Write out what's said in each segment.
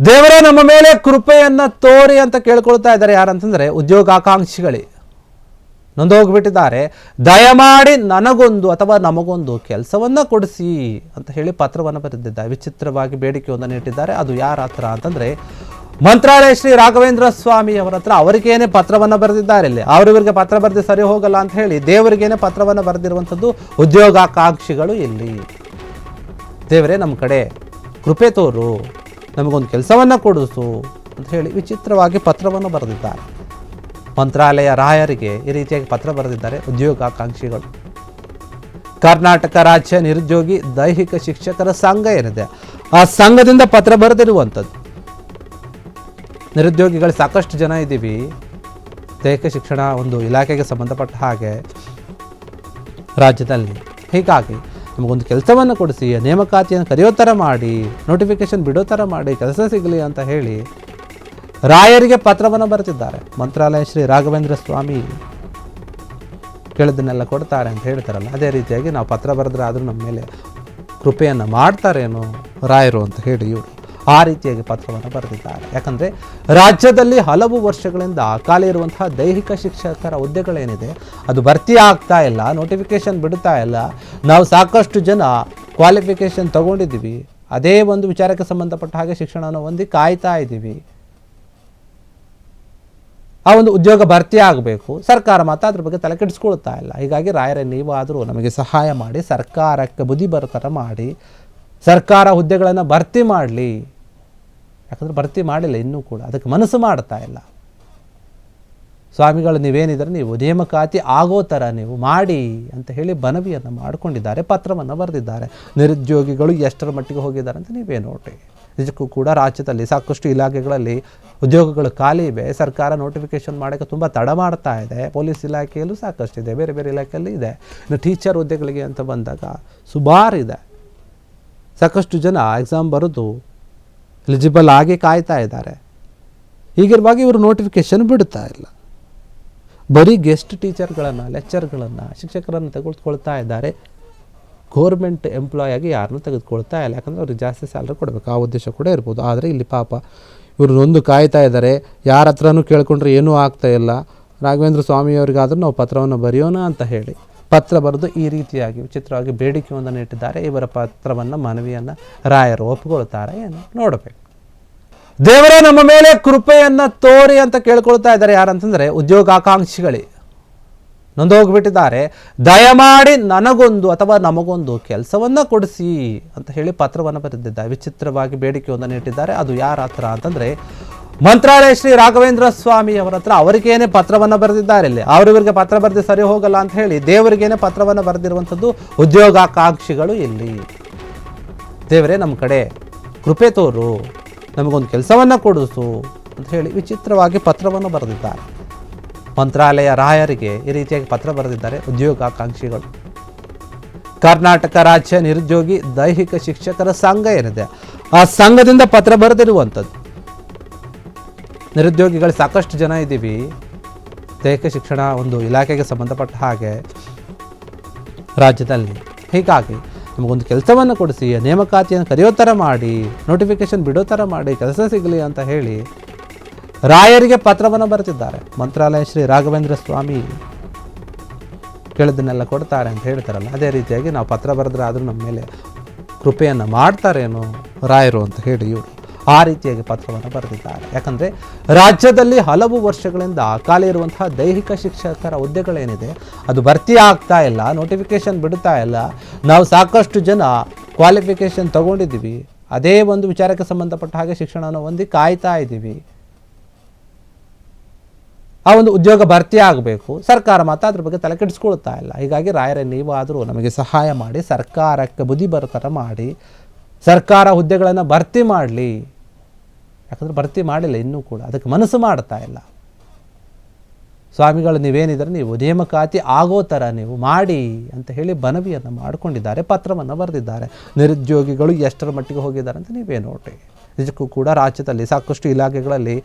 ದೇವರೇ ನಮ್ಮ ಮೇಲೆ ಕೃಪೆಯನ್ನು ತೋರಿ ಅಂತ ಕೇಳ್ಕೊಳ್ತಾ ಇದ್ದಾರೆ. ಯಾರಂತಂದರೆ ಉದ್ಯೋಗಾಕಾಂಕ್ಷಿಗಳೇ ನೊಂದೋಗ್ಬಿಟ್ಟಿದ್ದಾರೆ. ದಯಮಾಡಿ ನನಗೊಂದು ಅಥವಾ ನಮಗೊಂದು ಕೆಲಸವನ್ನು ಕೊಡಿಸಿ ಅಂತ ಹೇಳಿ ಪತ್ರವನ್ನು ಬರೆದಿದ್ದಾರೆ. ವಿಚಿತ್ರವಾಗಿ ಬೇಡಿಕೆಯೊಂದನ್ನು ಇಟ್ಟಿದ್ದಾರೆ. ಅದು ಯಾರ ಹತ್ರ ಅಂತಂದರೆ ಮಂತ್ರಾಲಯ ಶ್ರೀ ರಾಘವೇಂದ್ರ ಸ್ವಾಮಿ ಅವರ ಹತ್ರ. ಅವರಿಗೇನೆ ಪತ್ರವನ್ನು ಬರೆದಿದ್ದಾರೆ. ಇಲ್ಲಿ ಅವರಿವರಿಗೆ ಪತ್ರ ಬರೆದು ಸರಿ ಹೋಗಲ್ಲ ಅಂತ ಹೇಳಿ ದೇವರಿಗೇನೆ ಪತ್ರವನ್ನು ಬರೆದಿರುವಂಥದ್ದು ಉದ್ಯೋಗಾಕಾಂಕ್ಷಿಗಳು. ಇಲ್ಲಿ ದೇವರೇ ನಮ್ಮ ಕಡೆ ಕೃಪೆ ತೋರು, ನಮಗೊಂದು ಕೆಲಸವನ್ನು ಕೊಡಿಸು ಅಂತ ಹೇಳಿ ವಿಚಿತ್ರವಾಗಿ ಪತ್ರವನ್ನು ಬರೆದಿದ್ದಾರೆ. ಮಂತ್ರಾಲಯ ರಾಯರಿಗೆ ಈ ರೀತಿಯಾಗಿ ಪತ್ರ ಬರೆದಿದ್ದಾರೆ ಉದ್ಯೋಗಾಕಾಂಕ್ಷಿಗಳು. ಕರ್ನಾಟಕ ರಾಜ್ಯ ನಿರುದ್ಯೋಗಿ ದೈಹಿಕ ಶಿಕ್ಷಕರ ಸಂಘ ಏನಿದೆ ಆ ಸಂಘದಿಂದ ಪತ್ರ ಬರೆದಿರುವಂಥದ್ದು. ನಿರುದ್ಯೋಗಿಗಳು ಸಾಕಷ್ಟು ಜನ ಇದ್ದೀವಿ. ದೈಹಿಕ ಶಿಕ್ಷಣ ಒಂದು ಇಲಾಖೆಗೆ ಸಂಬಂಧಪಟ್ಟ ಹಾಗೆ ರಾಜ್ಯದಲ್ಲಿ. ಹೀಗಾಗಿ ನಮಗೊಂದು ಕೆಲಸವನ್ನು ಕೊಡಿಸಿ, ನೇಮಕಾತಿಯನ್ನು ಕರೆಯೋ ಥರ ಮಾಡಿ, ನೋಟಿಫಿಕೇಶನ್ ಬಿಡೋ ಥರ ಮಾಡಿ, ಕೆಲಸ ಸಿಗಲಿ ಅಂತ ಹೇಳಿ ರಾಯರಿಗೆ ಪತ್ರವನ್ನು ಬರೆದಿದ್ದಾರೆ. ಮಂತ್ರಾಲಯ ಶ್ರೀ ರಾಘವೇಂದ್ರ ಸ್ವಾಮಿ ಕೇಳಿದ್ದನ್ನೆಲ್ಲ ಕೊಡ್ತಾರೆ ಅಂತ ಹೇಳ್ತಾರಲ್ಲ, ಅದೇ ರೀತಿಯಾಗಿ ನಾವು ಪತ್ರ ಬರೆದ್ರೆ ಆದರೂ ನಮ್ಮ ಮೇಲೆ ಕೃಪೆಯನ್ನು ಮಾಡ್ತಾರೇನೋ ರಾಯರು ಅಂತ ಹೇಳಿ ಇವರು ಆ ರೀತಿಯಾಗಿ ಪತ್ರವನ್ನು ಬರೆದಿದ್ದಾರೆ. ಯಾಕಂದರೆ ರಾಜ್ಯದಲ್ಲಿ ಹಲವು ವರ್ಷಗಳಿಂದ ಖಾಲಿ ಇರುವಂತಹ ದೈಹಿಕ ಶಿಕ್ಷಕರ ಹುದ್ದೆಗಳೇನಿದೆ ಅದು ಭರ್ತಿ ಆಗ್ತಾ ಇಲ್ಲ, ನೋಟಿಫಿಕೇಶನ್ ಬಿಡ್ತಾ ಇಲ್ಲ. ನಾವು ಸಾಕಷ್ಟು ಜನ ಕ್ವಾಲಿಫಿಕೇಷನ್ ತಗೊಂಡಿದ್ದೀವಿ, ಅದೇ ಒಂದು ವಿಚಾರಕ್ಕೆ ಸಂಬಂಧಪಟ್ಟ ಹಾಗೆ ಶಿಕ್ಷಣವನ್ನು ಹೊಂದಿ ಕಾಯ್ತಾ ಇದ್ದೀವಿ. ಆ ಒಂದು ಉದ್ಯೋಗ ಭರ್ತಿ ಆಗಬೇಕು, ಸರ್ಕಾರ ಮಾತ್ರ ಅದ್ರ ಬಗ್ಗೆ ತಲೆ ಕೆಡಿಸ್ಕೊಳ್ತಾ ಇಲ್ಲ. ಹೀಗಾಗಿ ರಾಯರೇ ನೀವಾದರೂ ನಮಗೆ ಸಹಾಯ ಮಾಡಿ, ಸರ್ಕಾರಕ್ಕೆ ಬುದ್ಧಿ ಬರೋ ಥರ ಮಾಡಿ, ಸರ್ಕಾರ ಹುದ್ದೆಗಳನ್ನು ಭರ್ತಿ ಮಾಡಲಿ. ಯಾಕಂದರೆ ಭರ್ತಿ ಮಾಡಿಲ್ಲ ಇನ್ನೂ ಕೂಡ, ಅದಕ್ಕೆ ಮನಸ್ಸು ಮಾಡ್ತಾ ಇಲ್ಲ. ಸ್ವಾಮಿಗಳು ನೀವೇನಿದ್ರೆ ನೀವು ನೇಮಕಾತಿ ಆಗೋ ಥರ ನೀವು ಮಾಡಿ ಅಂತ ಹೇಳಿ ಮನವಿಯನ್ನು ಮಾಡಿಕೊಂಡಿದ್ದಾರೆ, ಪತ್ರವನ್ನು ಬರೆದಿದ್ದಾರೆ. ನಿರುದ್ಯೋಗಿಗಳು ಎಷ್ಟರ ಮಟ್ಟಿಗೆ ಹೋಗಿದ್ದಾರೆ ಅಂತ ನೀವೇ ನೋಡಿ. ನಿಜಕ್ಕೂ ಕೂಡ ರಾಜ್ಯದಲ್ಲಿ ಸಾಕಷ್ಟು ಇಲಾಖೆಗಳಲ್ಲಿ ಉದ್ಯೋಗಗಳು ಖಾಲಿ ಇವೆ. ಸರ್ಕಾರ ನೋಟಿಫಿಕೇಶನ್ ಮಾಡೋಕ್ಕೆ ತುಂಬ ತಡ ಮಾಡ್ತಾ ಇದೆ. ಪೊಲೀಸ್ ಇಲಾಖೆಯಲ್ಲೂ ಸಾಕಷ್ಟಿದೆ, ಬೇರೆ ಬೇರೆ ಇಲಾಖೆಯಲ್ಲಿ ಇದೆ. ಇನ್ನು ಟೀಚರ್ ಹುದ್ದೆಗಳಿಗೆ ಅಂತ ಬಂದಾಗ ಸುಮಾರಿದೆ. ಸಾಕಷ್ಟು ಜನ ಎಕ್ಸಾಮ್ ಬರೆದು ಎಲಿಜಿಬಲ್ ಆಗಿ ಕಾಯ್ತಾ ಇದ್ದಾರೆ. ಹೀಗಿರುವಾಗ ಇವರು ನೋಟಿಫಿಕೇಶನ್ ಬಿಡ್ತಾ ಇಲ್ಲ. ಬರೀ ಗೆಸ್ಟ್ ಟೀಚರ್ಗಳನ್ನು, ಲೆಕ್ಚರ್ಗಳನ್ನು, ಶಿಕ್ಷಕರನ್ನು ತೆಗೆದುಕೊಳ್ತಾ ಇದ್ದಾರೆ. ಗೌರ್ಮೆಂಟ್ ಎಂಪ್ಲಾಯ್ ಆಗಿ ಯಾರನ್ನೂ ತೆಗೆದುಕೊಳ್ತಾ ಇಲ್ಲ. ಯಾಕಂದರೆ ಅವ್ರಿಗೆ ಜಾಸ್ತಿ ಸ್ಯಾಲ್ರಿ ಕೊಡಬೇಕು, ಆ ಉದ್ದೇಶ ಕೂಡ ಇರ್ಬೋದು. ಆದರೆ ಇಲ್ಲಿ ಪಾಪ ಇವರು ನೊಂದು ಕಾಯ್ತಾ ಇದ್ದಾರೆ. ಯಾರ ಹತ್ರನೂ ಕೇಳ್ಕೊಂಡ್ರೆ ಏನೂ ಆಗ್ತಾ ಇಲ್ಲ. ರಾಘವೇಂದ್ರ ಸ್ವಾಮಿಯವರಿಗಾದರೂ ನಾವು ಪತ್ರವನ್ನು ಬರೆಯೋಣ ಅಂತ ಹೇಳಿ ಪತ್ರ ಬರೆದು ಈ ರೀತಿಯಾಗಿ ವಿಚಿತ್ರವಾಗಿ ಬೇಡಿಕೆಯೊಂದನ್ನು ಇಟ್ಟಿದ್ದಾರೆ. ಇವರ ಪತ್ರವನ್ನು, ಮನವಿಯನ್ನು ರಾಯರು ಒಪ್ಪಿಕೊಳ್ತಾರೆ ಏನು ನೋಡಬೇಕು. ದೇವರೇ ನಮ್ಮ ಮೇಲೆ ಕೃಪೆಯನ್ನು ತೋರಿ ಅಂತ ಕೇಳ್ಕೊಳ್ತಾ ಇದ್ದಾರೆ. ಯಾರಂತಂದರೆ ಉದ್ಯೋಗಾಕಾಂಕ್ಷಿಗಳೇ ನೊಂದೋಗ್ಬಿಟ್ಟಿದ್ದಾರೆ. ದಯಮಾಡಿ ನನಗೊಂದು ಅಥವಾ ನಮಗೊಂದು ಕೆಲಸವನ್ನು ಕೊಡಿಸಿ ಅಂತ ಹೇಳಿ ಪತ್ರವನ್ನು ಬರೆದಿದ್ದಾರೆ. ವಿಚಿತ್ರವಾಗಿ ಬೇಡಿಕೆಯೊಂದನ್ನು ಇಟ್ಟಿದ್ದಾರೆ. ಅದು ಯಾರ ಹತ್ರ ಅಂತಂದರೆ ಮಂತ್ರಾಲಯ ಶ್ರೀ ರಾಘವೇಂದ್ರ ಸ್ವಾಮಿ ಅವರ ಹತ್ರ. ಅವರಿಗೇನೆ ಪತ್ರವನ್ನು ಬರೆದಿದ್ದಾರೆ. ಇಲ್ಲಿ ಅವರಿವರಿಗೆ ಪತ್ರ ಬರೆದು ಸರಿ ಹೋಗಲ್ಲ ಅಂತ ಹೇಳಿ ದೇವರಿಗೇನೆ ಪತ್ರವನ್ನು ಬರೆದಿರುವಂಥದ್ದು ಉದ್ಯೋಗಾಕಾಂಕ್ಷಿಗಳು. ಇಲ್ಲಿ ದೇವರೇ ನಮ್ಮ ಕಡೆ ಕೃಪೆ ತೋರು, ನಮಗೊಂದು ಕೆಲಸವನ್ನು ಕೊಡಿಸು ಅಂತ ಹೇಳಿ ವಿಚಿತ್ರವಾಗಿ ಪತ್ರವನ್ನು ಬರೆದಿದ್ದಾರೆ. ಮಂತ್ರಾಲಯ ರಾಯರಿಗೆ ಈ ರೀತಿಯಾಗಿ ಪತ್ರ ಬರೆದಿದ್ದಾರೆ ಉದ್ಯೋಗಾಕಾಂಕ್ಷಿಗಳು. ಕರ್ನಾಟಕ ರಾಜ್ಯ ನಿರುದ್ಯೋಗಿ ದೈಹಿಕ ಶಿಕ್ಷಕರ ಸಂಘ ಏನಿದೆ ಆ ಸಂಘದಿಂದ ಪತ್ರ ಬರೆದಿರುವಂಥದ್ದು. ನಿರುದ್ಯೋಗಿಗಳು ಸಾಕಷ್ಟು ಜನ ಇದ್ದೀವಿ. ದೈಹಿಕ ಶಿಕ್ಷಣ ಒಂದು ಇಲಾಖೆಗೆ ಸಂಬಂಧಪಟ್ಟ ಹಾಗೆ ರಾಜ್ಯದಲ್ಲಿ. ಹೀಗಾಗಿ ನಮಗೊಂದು ಕೆಲಸವನ್ನು ಕೊಡಿಸಿ, ನೇಮಕಾತಿಯನ್ನು ಕರೆಯೋ ಥರ ಮಾಡಿ, ನೋಟಿಫಿಕೇಶನ್ ಬಿಡೋ ಥರ ಮಾಡಿ, ಕೆಲಸ ಸಿಗಲಿ ಅಂತ ಹೇಳಿ ರಾಯರಿಗೆ ಪತ್ರವನ್ನು ಬರೆದಿದ್ದಾರೆ. ಮಂತ್ರಾಲಯ ಶ್ರೀ ರಾಘವೇಂದ್ರ ಸ್ವಾಮಿ ಕೇಳಿದ್ದನ್ನೆಲ್ಲ ಕೊಡ್ತಾರೆ ಅಂತ ಹೇಳ್ತಾರಲ್ಲ, ಅದೇ ರೀತಿಯಾಗಿ ನಾವು ಪತ್ರ ಬರೆದ್ರೆ ಆದರೂ ನಮ್ಮ ಮೇಲೆ ಕೃಪೆಯನ್ನು ಮಾಡ್ತಾರೇನೋ ರಾಯರು ಅಂತ ಹೇಳಿ ಇವರು ಆ ರೀತಿಯಾಗಿ ಪತ್ರವನ್ನು ಬರೆದಿದ್ದಾರೆ. ಯಾಕಂದರೆ ರಾಜ್ಯದಲ್ಲಿ ಹಲವು ವರ್ಷಗಳಿಂದ ಖಾಲಿ ಇರುವಂತಹ ದೈಹಿಕ ಶಿಕ್ಷಕರ ಹುದ್ದೆಗಳೇನಿದೆ ಅದು ಭರ್ತಿ ಆಗ್ತಾ ಇಲ್ಲ, ನೋಟಿಫಿಕೇಶನ್ ಬಿಡ್ತಾ ಇಲ್ಲ. ನಾವು ಸಾಕಷ್ಟು ಜನ ಕ್ವಾಲಿಫಿಕೇಷನ್ ತಗೊಂಡಿದ್ದೀವಿ, ಅದೇ ಒಂದು ವಿಚಾರಕ್ಕೆ ಸಂಬಂಧಪಟ್ಟ ಹಾಗೆ ಶಿಕ್ಷಣವನ್ನು ಹೊಂದಿ ಕಾಯ್ತಾ ಇದ್ದೀವಿ. ಆ ಒಂದು ಉದ್ಯೋಗ ಭರ್ತಿ ಆಗಬೇಕು, ಸರ್ಕಾರ ಮಾತ್ರ ಅದ್ರ ಬಗ್ಗೆ ತಲೆ ಕೆಡಿಸ್ಕೊಳ್ತಾ ಇಲ್ಲ. ಹೀಗಾಗಿ ರಾಯರೇ ನೀವಾದರೂ ನಮಗೆ ಸಹಾಯ ಮಾಡಿ, ಸರ್ಕಾರಕ್ಕೆ ಬುದ್ಧಿ ಬರೋ ಥರ ಮಾಡಿ, ಸರ್ಕಾರ ಹುದ್ದೆಗಳನ್ನು ಭರ್ತಿ ಮಾಡಲಿ. ಯಾಕಂದರೆ ಭರ್ತಿ ಮಾಡಿಲ್ಲ ಇನ್ನೂ ಕೂಡ, ಅದಕ್ಕೆ ಮನಸ್ಸು ಮಾಡ್ತಾ ಇಲ್ಲ. ಸ್ವಾಮಿಗಳು ನೀವೇನಿದ್ರೆ ನೀವು ನೇಮಕಾತಿ ಆಗೋ ಥರ ನೀವು ಮಾಡಿ ಅಂತ ಹೇಳಿ ಮನವಿಯನ್ನು ಮಾಡಿಕೊಂಡಿದ್ದಾರೆ, ಪತ್ರವನ್ನು ಬರೆದಿದ್ದಾರೆ. ನಿರುದ್ಯೋಗಿಗಳು ಎಷ್ಟರ ಮಟ್ಟಿಗೆ ಹೋಗಿದ್ದಾರೆ ಅಂತ ನೀವೇ ನೋಡಿ. ನಿಜಕ್ಕೂ ಕೂಡ ರಾಜ್ಯದಲ್ಲಿ ಸಾಕಷ್ಟು ಇಲಾಖೆಗಳಲ್ಲಿ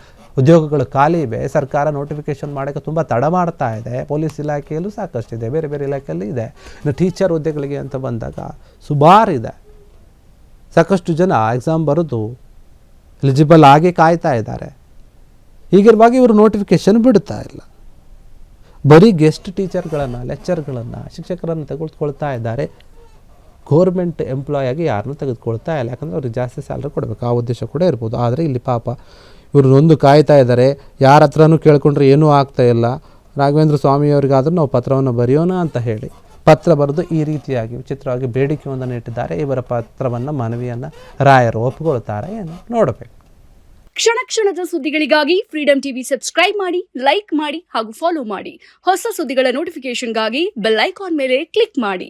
ಉದ್ಯೋಗಗಳು ಖಾಲಿ ಇವೆ. ಸರ್ಕಾರ ನೋಟಿಫಿಕೇಶನ್ ಮಾಡೋಕ್ಕೆ ತುಂಬ ತಡ ಮಾಡ್ತಾ ಇದೆ. ಪೊಲೀಸ್ ಇಲಾಖೆಯಲ್ಲೂ ಸಾಕಷ್ಟಿದೆ, ಬೇರೆ ಬೇರೆ ಇಲಾಖೆಯಲ್ಲಿ ಇದೆ. ಇನ್ನು ಟೀಚರ್ ಹುದ್ದೆಗಳಿಗೆ ಅಂತ ಬಂದಾಗ ಸುಮಾರಿದೆ. ಸಾಕಷ್ಟು ಜನ ಎಕ್ಸಾಮ್ ಬರೆದು ಎಲಿಜಿಬಲ್ ಆಗಿ ಕಾಯ್ತಾ ಇದ್ದಾರೆ. ಹೀಗಿರುವಾಗ ಇವರು ನೋಟಿಫಿಕೇಶನ್ ಬಿಡ್ತಾ ಇಲ್ಲ. ಬರೀ ಗೆಸ್ಟ್ ಟೀಚರ್ಗಳನ್ನು, ಲೆಕ್ಚರ್ಗಳನ್ನು, ಶಿಕ್ಷಕರನ್ನು ತೆಗೆದುಕೊಳ್ತಾ ಇದ್ದಾರೆ. ಗೌರ್ಮೆಂಟ್ ಎಂಪ್ಲಾಯ್ ಆಗಿ ಯಾರನ್ನೂ ತೆಗೆದುಕೊಳ್ತಾ ಇಲ್ಲ. ಯಾಕಂದರೆ ಅವ್ರಿಗೆ ಜಾಸ್ತಿ ಸ್ಯಾಲ್ರಿ ಕೊಡಬೇಕು, ಆ ಉದ್ದೇಶ ಕೂಡ ಇರ್ಬೋದು. ಆದರೆ ಇಲ್ಲಿ ಪಾಪ ಇವರು ನೊಂದು ಕಾಯ್ತಾ ಇದ್ದಾರೆ. ಯಾರ ಹತ್ರನೂ ಕೇಳ್ಕೊಂಡ್ರೆ ಏನೂ ಆಗ್ತಾ ಇಲ್ಲ. ರಾಘವೇಂದ್ರ ಸ್ವಾಮಿಯವರಿಗಾದರೂ ನಾವು ಪತ್ರವನ್ನು ಬರೆಯೋಣ ಅಂತ ಹೇಳಿ ಪತ್ರ ಬರೆದು ಈ ರೀತಿಯಾಗಿ ವಿಚಿತ್ರವಾಗಿ ಬೇಡಿಕೆಯೊಂದನ್ನು ಇಟ್ಟಿದ್ದಾರೆ. ಇವರ ಪತ್ರವನ್ನು, ಮನವಿಯನ್ನು ರಾಯರು ಒಪ್ಪಿಕೊಳ್ತಾರೆ ಏನು ನೋಡಬೇಕು. ಕ್ಷಣ ಕ್ಷಣದ ಸುದ್ದಿಗಳಿಗಾಗಿ ಫ್ರೀಡಂ ಟಿವಿ ಸಬ್ಸ್ಕ್ರೈಬ್ ಮಾಡಿ, ಲೈಕ್ ಮಾಡಿ ಹಾಗೂ ಫಾಲೋ ಮಾಡಿ. ಹೊಸ ಸುದ್ದಿಗಳ ನೋಟಿಫಿಕೇಶನ್ಗಾಗಿ ಬೆಲ್ ಐಕಾನ್ ಮೇಲೆ ಕ್ಲಿಕ್ ಮಾಡಿ.